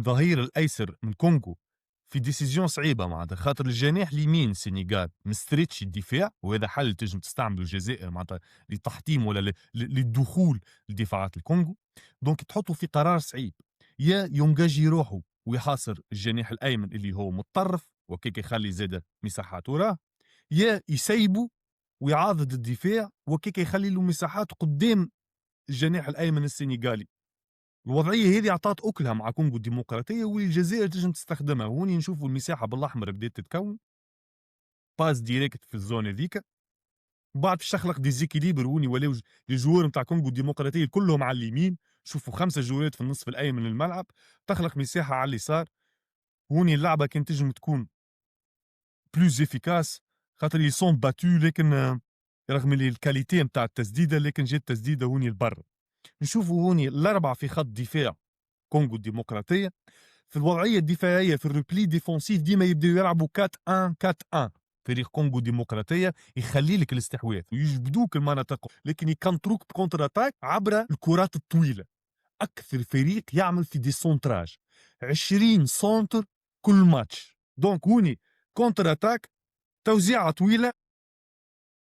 الظهير الايسر من كونغو في ديسيزيون صعيبه معناتها، خاطر الجناح اليمين السنغال مستريتش الدفاع، وهذا حل تنجم تستعمله الجزائر معناتها لتحطيم ولا للدخول لدفاعات الكونغو. دونك تحطوا في قرار صعيب، يا ينجاجي روحه ويحاصر الجناح الايمن اللي هو متطرف وكيك يخلي زاده مساحات وراه، يا يسيبه ويعاضد الدفاع وكيك يخلي له مساحات قدام الجناح الايمن السنغالي. الوضعيه هذه عطات اكلها مع كونغو الديمقراطيه، والجزائر تنجم تستخدمها. هوني نشوفوا المساحه بالاحمر بدات تتكون، باس ديريكت في الزون هذيك، بعد باش تخلق ديزيكيليبر. هوني ولاو الجوار نتاع كونغو الديمقراطيه كلهم على اليمين، شوفوا 5 جولات في النصف الايمن من الملعب، تخلق مساحه على اليسار. هوني اللعبه كانت تنجم تكون بلوز افيكاس خاطر يسون باتو، لكن رغم اللي الكاليتي نتاع التسديده، لكن جات تسديده هوني البر. نشوفوا هوني الاربعه في خط دفاع كونغو الديمقراطيه في الوضعيه الدفاعيه في الريبلي ديفونسيف ديما يبداو يلعبوا 4-1-4-1. فريق كونغو الديمقراطيه يخلي لك الاستحواذ ويجبدوك المناطق، لكن يكونتروك بكونتر اتاك عبر الكرات الطويله. اكثر فريق يعمل في دي سونتراج 20 سونتر كل ماتش. دونك هوني كونتر اتاك، توزيعه طويله،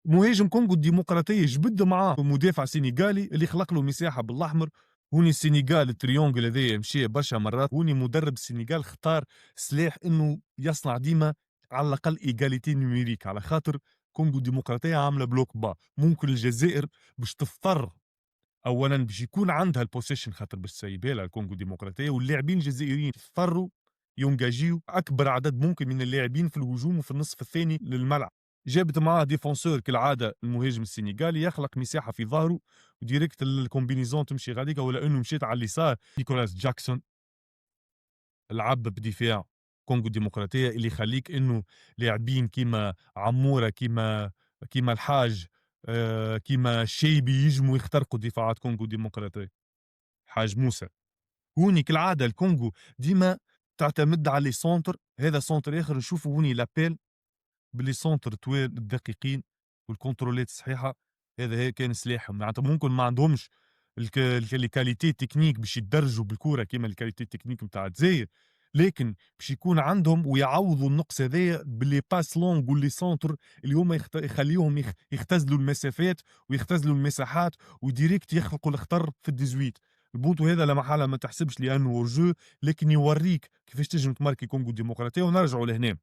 مهاجم كونغو الديمقراطيه جبد معاه مدافع سينيغالي اللي خلق له مساحه بالاحمر. هوني السنغال التريونجل هذايا مشى برشا مرات. هوني مدرب السنغال اختار سلاح انه يصنع ديما على الاقل ايجاليتي نيميريك، على خاطر كونغو الديمقراطيه عامله بلوك با. ممكن الجزائر باش تضطر اولا باش يكون عندها البوسيشن خاطر باش تسيبها لها الكونغو الديمقراطيه، واللاعبين الجزائريين اضطروا ينجاجيو اكبر عدد ممكن من اللاعبين في الهجوم وفي النصف الثاني للملعب. جابت معاه ديفونسور كالعاده المهاجم السنغالي يخلق مساحه في ظهره وديريكت الكومبينيزون تمشي غاديكا، ولا انه مشيت على اليسار نيكولاس جاكسون لعب بدفاع كونغو الديمقراطيه اللي يخليك انه لاعبين كيما عموره كيما الحاج كيما شيبي يجموا يخترقوا دفاعات كونغو الديمقراطيه. حاج موسى. هوني كالعاده الكونغو ديما تعتمد على لي سونتر، هذا سونتر اخر نشوفوا هوني لابيل باللي سونتر طوال الدقيقين والكونترولات الصحيحه. هذا هي كان سلاحهم، معناتها ممكن ما عندهمش الكاليتي تكنيك باش يدرجوا بالكوره كيما الكاليتي تكنيك نتاع الجزائر، لكن باش يكون عندهم ويعوضوا النقص هذايا باللي باس لونغ واللي سونتر اللي هما يخليوهم يختزلوا المسافات ويختزلوا المساحات وديريكت يخلقوا الخطر في الديزويت. البونتو هذا لا محاله ما تحسبش لانه جو، لكن يوريك كيفاش تنجم تماركي كونغو الديمقراطيه. ونرجعوا لهنا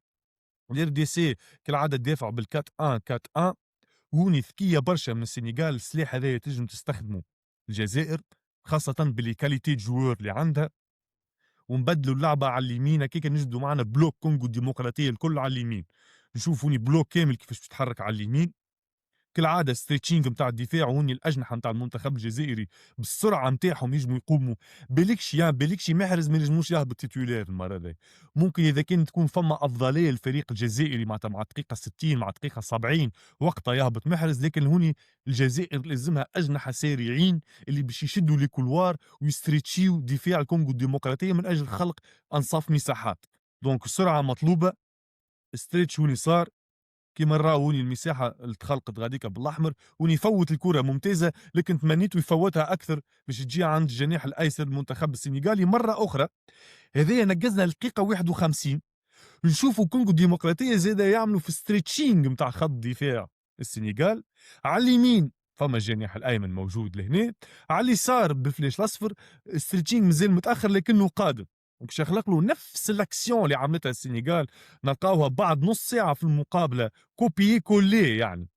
الار دي سي كالعاده تدافع بالكات 1 كات 1. هوني ذكيه برشا من السنغال، السلاح هذايا تنجم تستخدمه الجزائر خاصه باللي كاليتي جوور اللي عندها، ونبدلوا اللعبه على اليمين هكاك نجدوا معنا بلوك كونغو الديمقراطيه الكل على اليمين. نشوفوني بلوك كامل كيفاش بتتحرك على اليمين كالعاده ستريتشينغ نتاع الدفاع. وهوني الاجنحه نتاع المنتخب الجزائري بالسرعه نتاعهم يجموا يقوموا بليكشي محرز ما ينجموش يهبط تيتولير المره هذه. ممكن اذا كان تكون فما افضليه للفريق الجزائري مع الدقيقه 60 مع الدقيقه 70 وقتها يهبط محرز، لكن هوني الجزائر لازمها اجنحه سريعين اللي باش يشدوا لي كولوار ويستريتشيو دفاع الكونغو الديمقراطيه من اجل خلق انصاف مساحات. دونك السرعه مطلوبه. ستريتش هوني صار كيما نراو هوني المساحه اللي تخلقت غاديكا بالاحمر، وني يفوت الكره ممتازه، لكن تمنيته يفوتها اكثر باش تجي عند الجناح الايسر المنتخب السنغالي مره اخرى. هذايا نقزنا الدقيقه 51. نشوفوا كونغو الديمقراطيه زاده يعملوا في ستريتشينغ نتاع خط دفاع السنغال. على اليمين فما الجناح الايمن موجود لهنا، على اليسار بالفلاش الاصفر ستريتشينغ مازال متاخر لكنه قادم. باش يخلق له نفس الاكسيون اللي عملتها السنغال، نلقاوها بعد نص ساعه في المقابله كوبيي كولي يعني.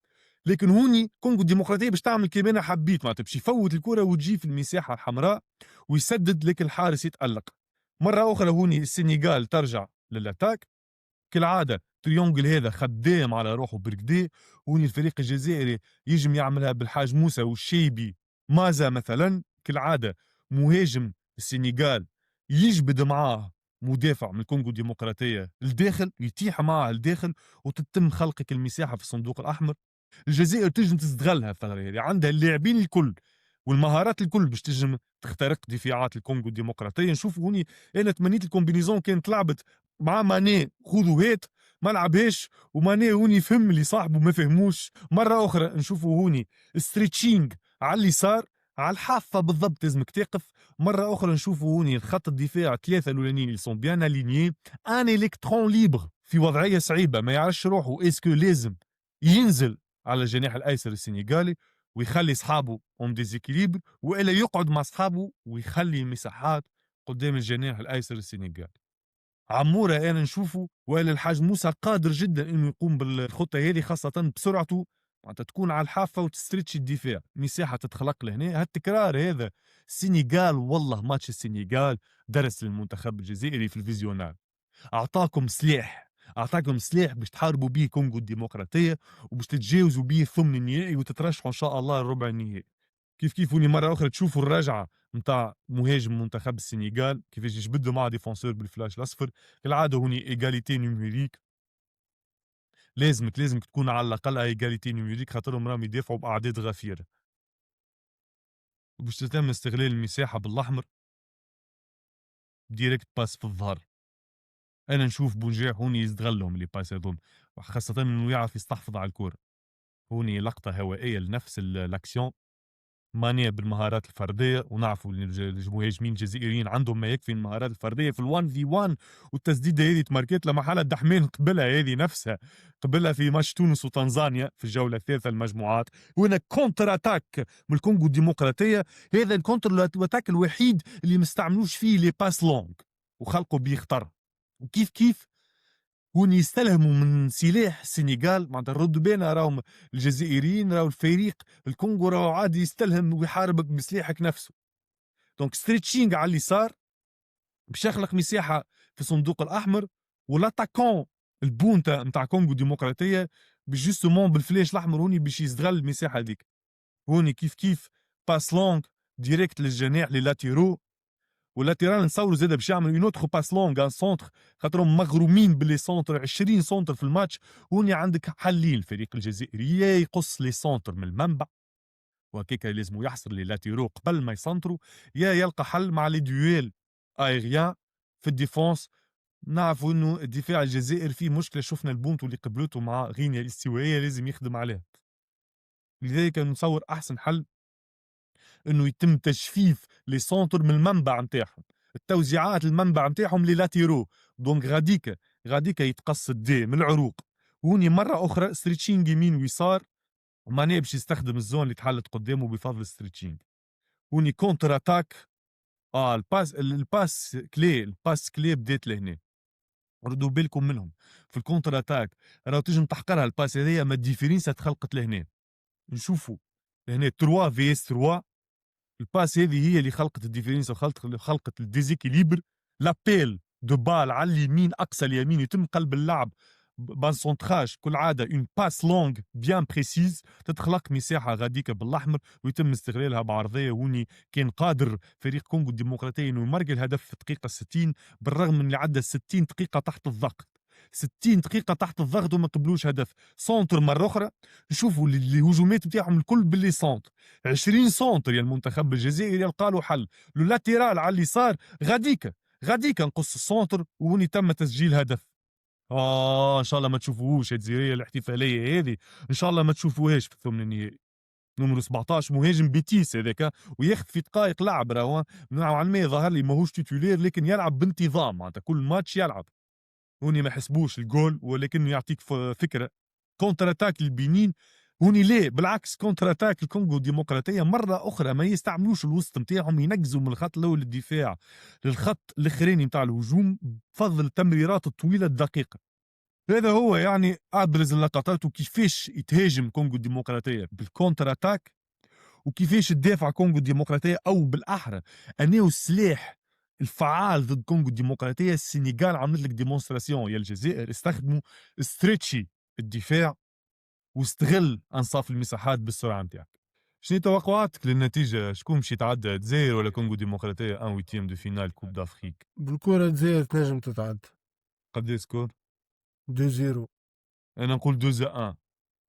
لكن هوني كونغو الديمقراطيه باش تعمل كيما انا حبيت، معناتها باش يفوت الكره وتجي في المساحه الحمراء ويسدد، لك الحارس يتالق. مره اخرى هوني السنغال ترجع للاتاك كالعاده. تريونجل هذا خدام على روحه بركدي. هوني الفريق الجزائري يجم يعملها بالحاج موسى والشيبي مازا مثلا كالعاده. مهاجم السنغال يجبد معاه مدافع من الكونغو الديمقراطيه الداخل، يتيح معاه الداخل وتتم خلقك المساحه في الصندوق الاحمر. الجزائر تنجم تستغلها الثغره هذه، عندها اللاعبين الكل والمهارات الكل باش تنجم تخترق دفاعات الكونغو الديمقراطيه. نشوفوا هوني انا تمنيت الكومبينيزون كانت لعبت مع ماني خذوا هات ما لعبهاش، وماني هوني فهم اللي صاحبه ما فهموش. مره اخرى نشوفوا هوني ستريتشينغ على اليسار على الحافة بالضبط لازمك تقف. مرة أخرى نشوفوا هوني الخط الدفاع 3 الأولانيين اللي sont bien alignés ان إلكترون ليبر في وضعية صعيبة ما يعرفش روحه اسكو لازم ينزل على الجناح الأيسر السنغالي ويخلي صحابه اون ديزيكيليبر، والا يقعد مع صحابه ويخلي مساحات قدام الجناح الايسر السنغالي. عموره انا نشوفه وائل الحاج موسى قادر جدا انه يقوم بالخطه هذه، خاصه بسرعته معناتها تكون على الحافه وتستريتش الدفاع، مساحه تتخلق لهنا. هالتكرار هذا السنغال والله ماتش السنغال درس للمنتخب الجزائري في الفيزيونال، اعطاكم سلاح، اعطاكم سلاح باش تحاربوا به كونغو الديمقراطيه وباش تتجاوزوا به الثمن النهائي وتترشحوا ان شاء الله الربع النهائي. كيف وني مره اخرى تشوفوا الرجعه نتاع مهاجم منتخب السنغال كيفاش يجبدوا مع ديفونسور بالفلاش الاصفر. كالعاده هوني ايغاليتي نيميريك، لازمك تكون على الاقل ايغاليتي نيميريك خاطرهم راهم يدافعوا باعداد غفيره. وباش تتم استغلال المساحه بالاحمر ديريكت باس في الظهر. انا نشوف بونجاح هوني يستغلهم اللي باس هذوم، خاصه انه يعرف يستحفظ على الكوره. هوني لقطه هوائيه لنفس الاكسيون، ماني بالمهارات الفرديه، ونعرفوا ان المهاجمين الجزائريين عندهم ما يكفي المهارات الفرديه في ال1 في 1. والتسديده هذه تماركت لما حاله دحمان قبلها هذه نفسها، قبلها في ماتش تونس وتنزانيا في الجوله الثالثه المجموعات. وهنا كونتر اتاك من الكونغو الديمقراطيه، هذا الكونتر اتاك الوحيد اللي ما استعملوش فيه لي باس لونغ وخلقوا بيه خطر. وكيف هون يستلهموا من سلاح السنغال، معناتها ردوا بالنا راهم الجزائريين راهو الفريق الكونغو راهو عادي يستلهم ويحاربك بسلاحك نفسه. دونك ستريتشينغ على اليسار باش يخلق مساحه في الصندوق الاحمر، والاتاكون البونتا نتاع كونغو ديمقراطيه جوستومون بالفلاش الاحمر هوني باش يستغل المساحه هذيك. هوني كيف باس لونغ ديريكت للجناح للاتيرو، واللاتيرال نصوروا زاده باش يعملوا اون اوتر باس لونغ ان سونتر، خاطرهم مغرومين باللي سونتر 20 سونتر في الماتش. هوني عندك حلين الفريق الجزائري، يا يقص لي سونتر من المنبع وهكاك لازم يحصر لي لاتيرو قبل ما يسنتروا، يا يلقى حل مع لي دويل ايريان في الديفونس. نعرفوا انه الدفاع الجزائري فيه مشكله، شفنا البونتو اللي قبلته مع غينيا الاستوائيه لازم يخدم عليها. لذلك نصور احسن حل انه يتم تجفيف لي سونتر من المنبع نتاعهم، التوزيعات المنبع نتاعهم لي لاتيرو. دونك غاديكا يتقص الدي من العروق. وهوني مره اخرى ستريتشينج يمين ويسار، وماني باش يستخدم الزون اللي تحلت قدامه بفضل ستريتشينج. هوني كونتر اتاك، الباس كلي بدات لهنا، ردوا بالكم منهم في الكونتر اتاك، راهو تنجم تحقرها الباس هذيا، ما الديفيرينس تخلقت لهنا. نشوفوا لهنا 3 في اس 3، الباس هذه هي اللي خلقت الديفيرنس وخلقت الديزيكيليبر. لابيل دو بال على اليمين اقصى اليمين يتم قلب اللعب بان سونتراج كل عاده اون باس لونغ بيان بريسيز تتخلق مساحه غاديكا بالاحمر ويتم استغلالها بعرضيه. وني كان قادر فريق كونغو الديمقراطيه انه يمرق الهدف في الدقيقه 60 بالرغم من اللي عدى 60 دقيقه تحت الضغط. 60 دقيقه تحت الضغط وما قبلوش هدف. سونتر مره اخرى نشوفوا الهجومات نتاعهم الكل باللي سونتر 20 سونتر يا المنتخب الجزائري يلقى له حل. لو لاتيرال على اليسار غاديكا نقص السونتر وهوني تم تسجيل هدف. ان شاء الله ما تشوفوهوش الجزائريه الاحتفاليه هذه، ان شاء الله ما تشوفوهاش في الثمن النهائي. نمرو 17 مهاجم بيتيس هذاك، وياخذ في دقائق لعب راهو نوعا ما ظهر لي ماهوش تيتولير لكن يلعب بانتظام، معناتها كل ماتش يلعب. هوني ما حسبوش الجول ولكنه يعطيك فكره. كونتر اتاك البنين هوني ليه بالعكس كونتر اتاك الكونغو الديمقراطيه مره اخرى ما يستعملوش الوسط نتاعهم، ينقزوا من الخط الاول للدفاع للخط الاخراني نتاع الهجوم بفضل التمريرات الطويله الدقيقه. هذا هو يعني ابرز اللقطات وكيفاش يتهاجم كونغو الديمقراطيه بالكونتر اتاك، وكيفاش تدافع كونغو الديمقراطيه، او بالاحرى انه السلاح الفعال ضد كونغو الديمقراطيه. السنغال عملت لك ديمونستراسيون يا الجزائر، استخدموا ستريتشي الدفاع واستغل انصاف المساحات بالسرعه نتاعك. شنو توقعاتك للنتيجه؟ شكون باش يتعدى، الجزائر ولا كونغو ديمقراطيه ان ويتيام دو فينال كوب دافريك؟ بالكرة الجزائر تنجم تتعدى قد سكور؟ 2-0. انا نقول 2-1.